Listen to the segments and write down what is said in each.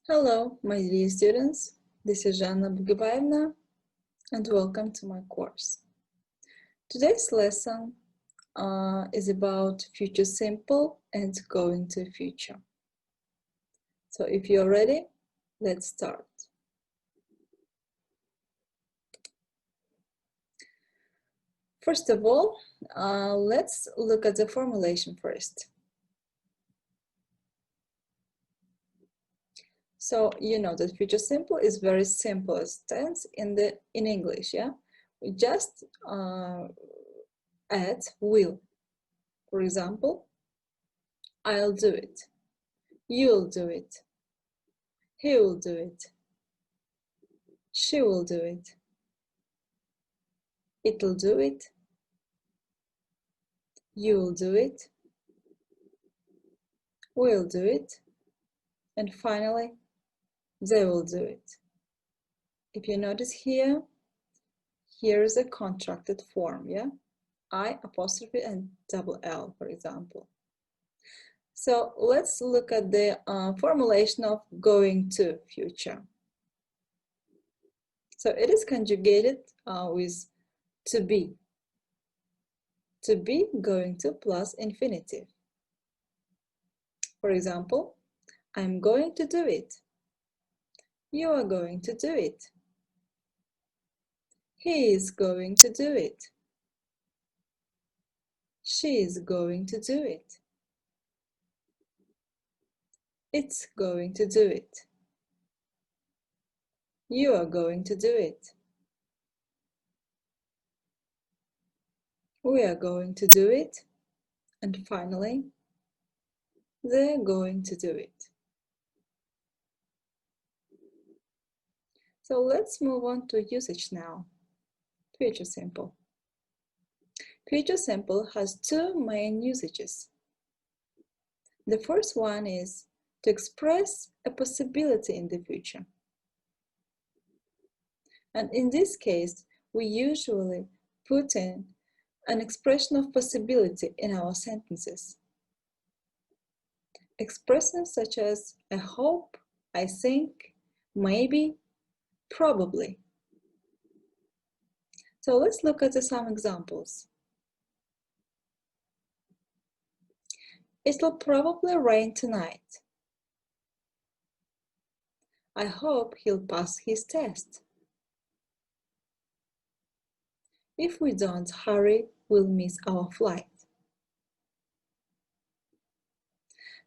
Hello, my dear students. This is Жанна Бугибаевна, and welcome to my course. Today's lesson is about future simple and going to future. So if you're ready, let's start. First of all, let's look at the formulation first. So you know that future simple is very simple as tense in English, yeah? We just add will. For example, I'll do it, you'll do it, he will do it, she will do it, it'll do it, you'll do it, we'll do it, and finally, they will do it. If you notice here is a contracted form, yeah? I apostrophe and double L, for example. So let's look at the formulation of going to future. So it is conjugated with to be. To be, going to plus infinitive. For example, I'm going to do it. You are going to do it. He is going to do it. She is going to do it. It's going to do it. You are going to do it. We are going to do it. And finally, they're going to do it. So let's move on to usage now. Future simple. Future simple has two main usages. The first one is to express a possibility in the future. And in this case, we usually put in an expression of possibility in our sentences. Expressions such as I hope, I think, maybe, probably. So let's look at some examples. It'll probably rain tonight. I hope he'll pass his test. If we don't hurry, we'll miss our flight.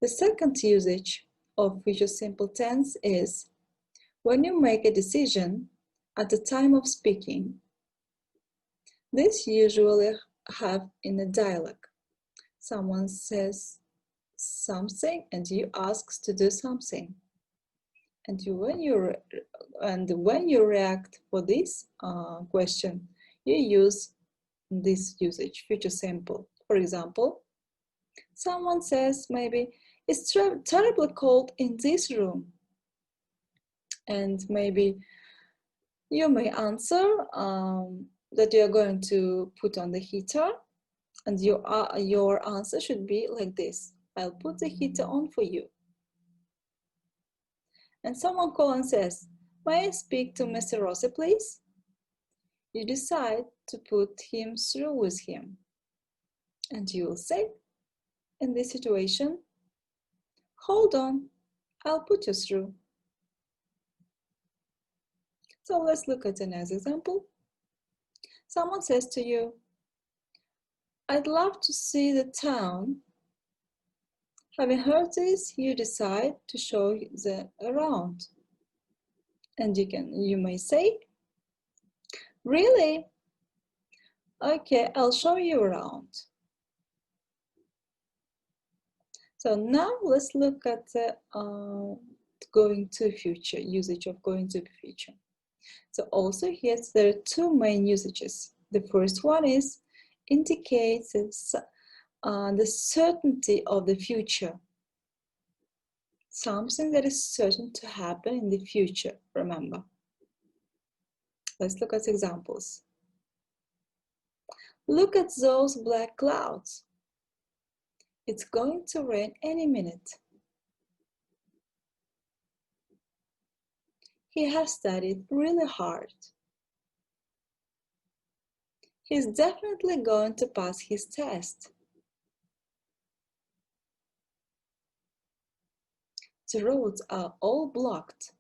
The second usage of future simple tense is when you make a decision at the time of speaking. This usually have in a dialogue. Someone says something and you ask to do something. And when you react for this question, you use this usage, future simple. For example, someone says maybe, it's terribly cold in this room. And maybe you may answer that you are going to put on the heater, and your answer should be like this: I'll put the heater on for you. And someone calls and says, may I speak to Mr. Rossi, please? You decide to put him through with him. And you will say, in this situation, hold on, I'll put you through. So let's look at the next example. Someone says to you, I'd love to see the town. Having heard this, you decide to show them around. And you may say, really? Okay, I'll show you around. So now let's look at the going to future, usage of going to future. So also here there are two main usages. The first one is indicates the certainty of the future. Something that is certain to happen in the future, remember. Let's look at examples. Look at those black clouds. It's going to rain any minute. He has studied really hard. He's definitely going to pass his test. The roads are all blocked.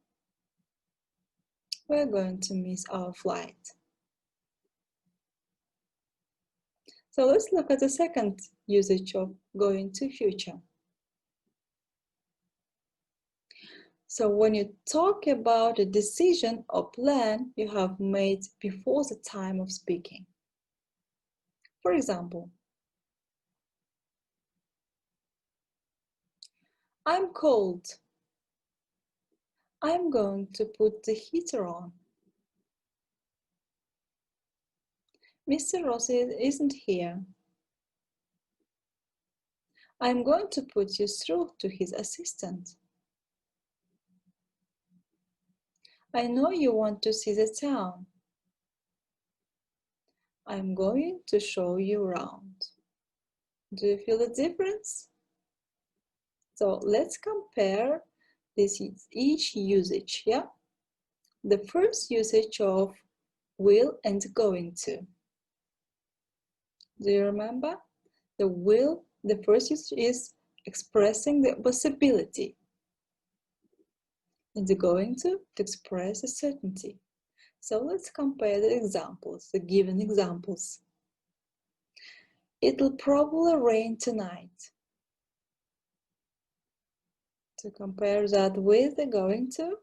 We're going to miss our flight. So let's look at the second usage of going to future. So when you talk about a decision or plan you have made before the time of speaking. For example, I'm cold. I'm going to put the heater on. Mr. Rossi isn't here. I'm going to put you through to his assistant. I know you want to see the town. I'm going to show you around. Do you feel the difference? So let's compare each usage, yeah? The first usage of will and going to. Do you remember? The will, the first usage is expressing the possibility. And the going to express a certainty. So let's compare the examples, the given examples. It'll probably rain tonight. To compare that with the going to,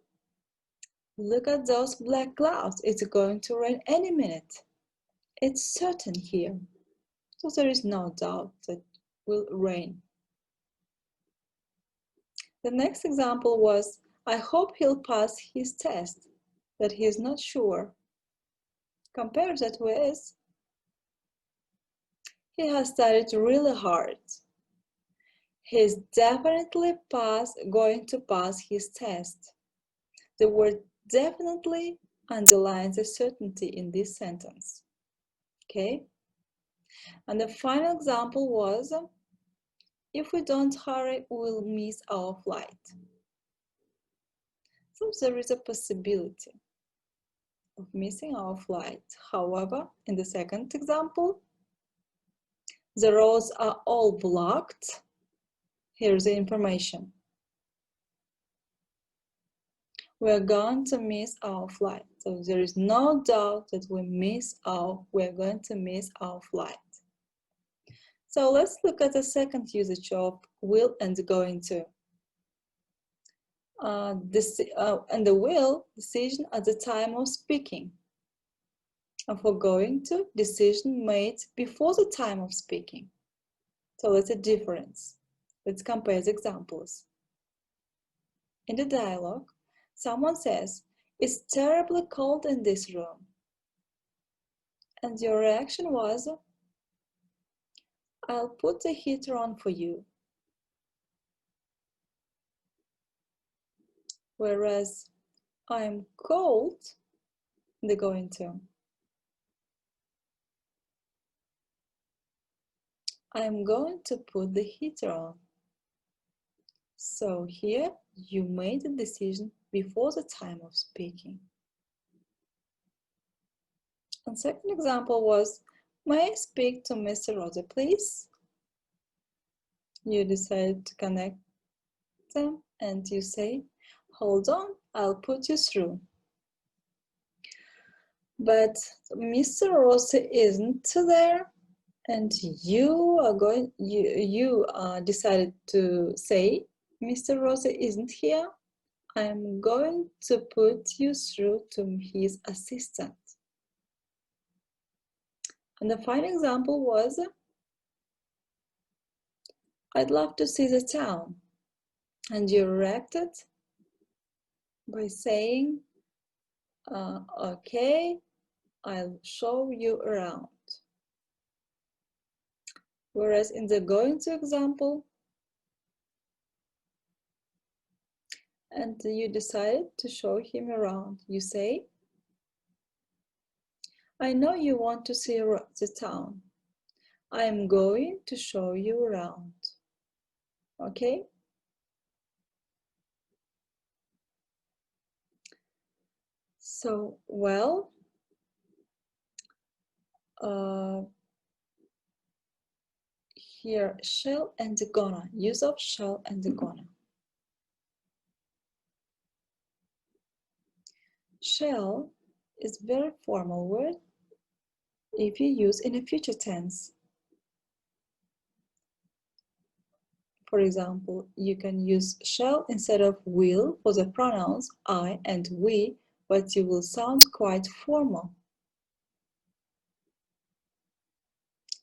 look at those black clouds. It's going to rain any minute. It's certain here. So there is no doubt that it will rain. The next example was, I hope he'll pass his test, but he's not sure. Compare that with, he has studied really hard. He's definitely going to pass his test. The word definitely underlines a certainty in this sentence. Okay? And the final example was, if we don't hurry, we'll miss our flight. So there is a possibility of missing our flight. However, in the second example, the roads are all blocked. Here's the information. We're going to miss our flight. So there is no doubt that we're going to miss our flight. So let's look at the second usage of will and going to. And the will, decision at the time of speaking. And for going to, decision made before the time of speaking. So that's a difference. Let's compare the examples. In the dialogue, someone says, it's terribly cold in this room. And your reaction was, I'll put the heater on for you. Whereas, I'm cold, the going to. I'm going to put the heater on. So here, you made a decision before the time of speaking. And second example was, may I speak to Mr. Rossi, please? You decide to connect them and you say, hold on, I'll put you through. But Mr. Rossi isn't there, and you decided to say, Mr. Rossi isn't here, I'm going to put you through to his assistant. And the final example was, I'd love to see the town. And you reacted by saying, okay, I'll show you around. Whereas in the going to example, and you decided to show him around, you say, I know you want to see the town. I'm going to show you around. Okay? So, well, here, shall and gonna, use of shall and gonna. Shall is very formal word if you use in a future tense. For example, you can use shall instead of will for the pronouns I and we, but you will sound quite formal.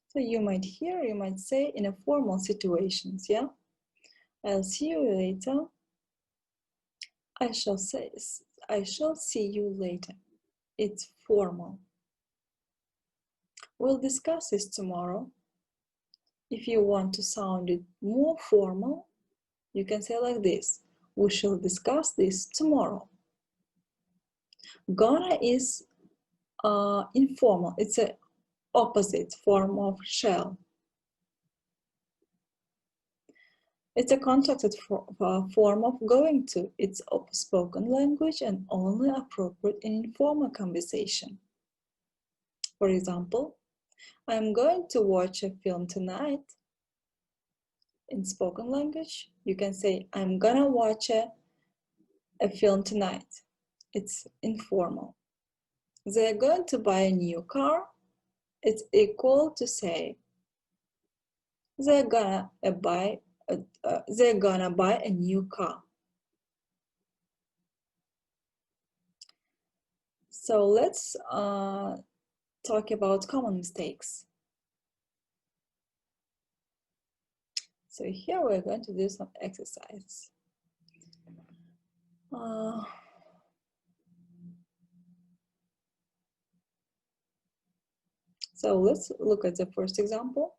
So you might hear, you might say in a formal situations, yeah? I'll see you later. I shall see you later. It's formal. We'll discuss this tomorrow. If you want to sound it more formal, you can say like this: we shall discuss this tomorrow. Gonna is informal. It's an opposite form of shall. It's a contracted form of going to. It's spoken language and only appropriate in informal conversation. For example, I'm going to watch a film tonight. In spoken language, you can say, I'm gonna watch a film tonight. It's informal. They're going to buy a new car. It's equal to say, they're gonna buy a new car. So let's talk about common mistakes. So here we're going to do some exercise. So let's look at the first example,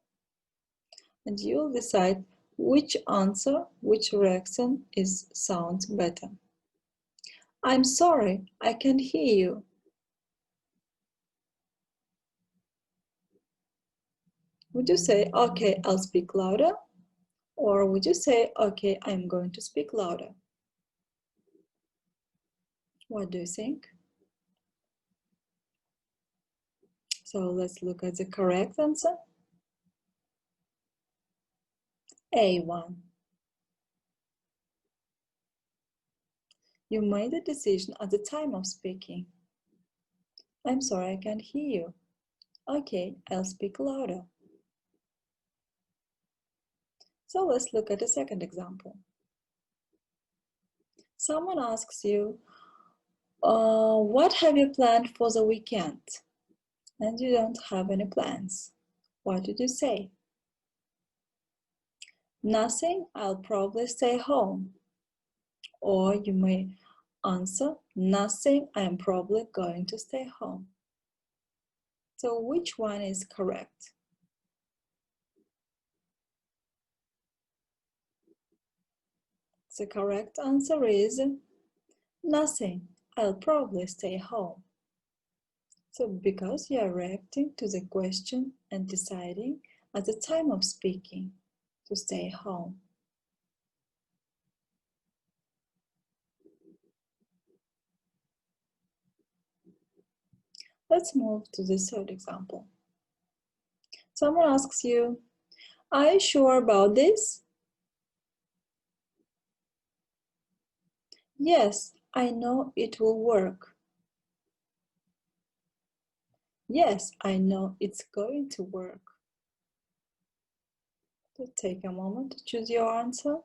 and you'll decide which answer, which reaction sounds better. I'm sorry, I can't hear you. Would you say, okay, I'll speak louder? Or would you say, okay, I'm going to speak louder? What do you think? So let's look at the correct answer. A1. You made a decision at the time of speaking. I'm sorry, I can't hear you. Okay, I'll speak louder. So let's look at the second example. Someone asks you, what have you planned for the weekend? And you don't have any plans. What did you say? Nothing, I'll probably stay home. Or you may answer, nothing, I'm probably going to stay home. So which one is correct? The correct answer is nothing, I'll probably stay home. So because you are reacting to the question and deciding at the time of speaking to stay home. Let's move to the third example. Someone asks you, are you sure about this? Yes, I know it will work. Yes, I know it's going to work. So take a moment to choose your answer.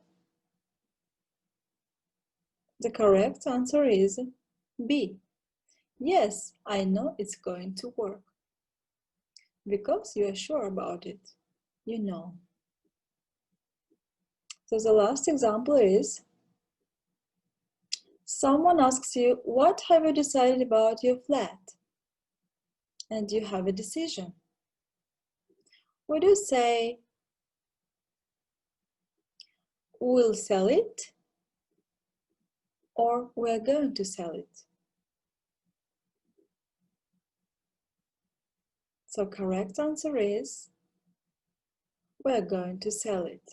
The correct answer is B. Yes, I know it's going to work. Because you are sure about it, you know. So the last example is, someone asks you, what have you decided about your flat? And you have a decision. Would you say, we'll sell it? Or we're going to sell it? So correct answer is, we're going to sell it.